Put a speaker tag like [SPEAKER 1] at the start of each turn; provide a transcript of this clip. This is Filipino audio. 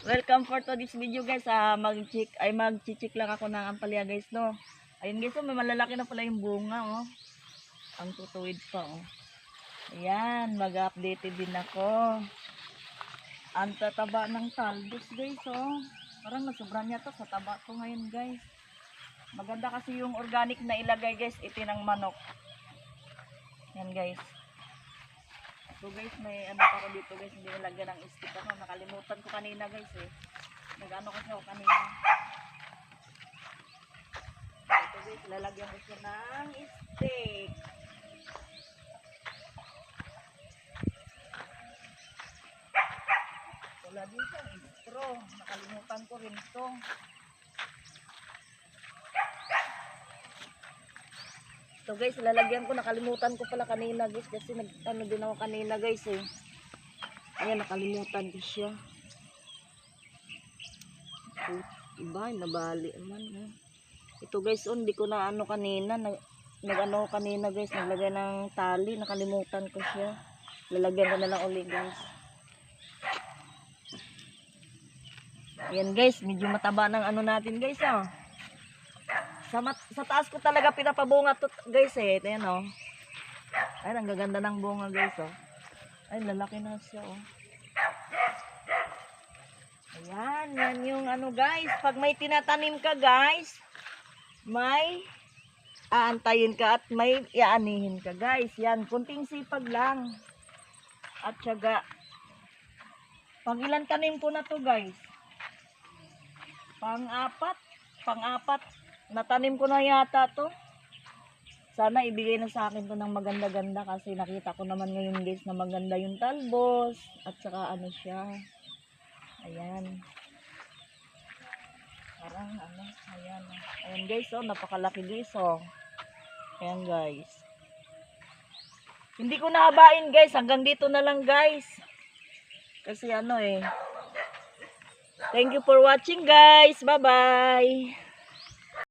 [SPEAKER 1] Welcome for to this video guys. Mag-check lang ako ng ampalaya guys, no. Ayun guys, may malalaki na pala yung bunga, oh. Ang tutuwid pa, oh. Ayan, mag-update din ako. Ang tataba ng talbos guys, oh. Parang nasobra niya to sa taba ko ngayon guys. Maganda kasi yung organic na ilagay guys, itinang manok. Yan guys. So guys, may ano pa ko dito guys, hindi nilagyan ng stick ako. Nakalimutan ko kanina guys eh. Nag-ano kasi ako kanina. Ito guys, lalagyan ko siya ng stick. Wala din siya, straw. Nakalimutan ko rin ito. So guys, lalagyan ko, nakalimutan ko pala kanina guys kasi nag-ano din ako kanina guys eh. Ayan, nakalimutan ko siya. Iba, nabali naman eh. Ito guys, hindi ko na ano kanina, nag-ano kanina guys, naglagay ng tali, nakalimutan ko siya. Lalagyan ko na lang ulit guys. Ayan guys, medyo mataba ng ano natin guys ah. Sa taas ko talaga pinapabunga to guys eh. Ito yan oh. Ay, ang gaganda ng bunga guys oh. Ay, lalaki na siya oh. Ayan, yan yung ano guys. Pag may tinatanim ka guys, may aantayin ka at may iaanihin ka guys. Yan, kunting sipag lang. At syaga. Pang ilan tanim ko na to guys? Pang-apat. Natanim ko na yata to. Sana ibigay na sa akin to ng maganda-ganda kasi nakita ko naman ngayon guys na maganda yung talbos at saka ano siya. Ayan. Parang ano, ayan. Ayan guys, oh, napakalaki guys, oh. Ayan guys. Hindi ko nahabain guys, hanggang dito na lang guys. Kasi ano eh. Thank you for watching guys. Bye-bye.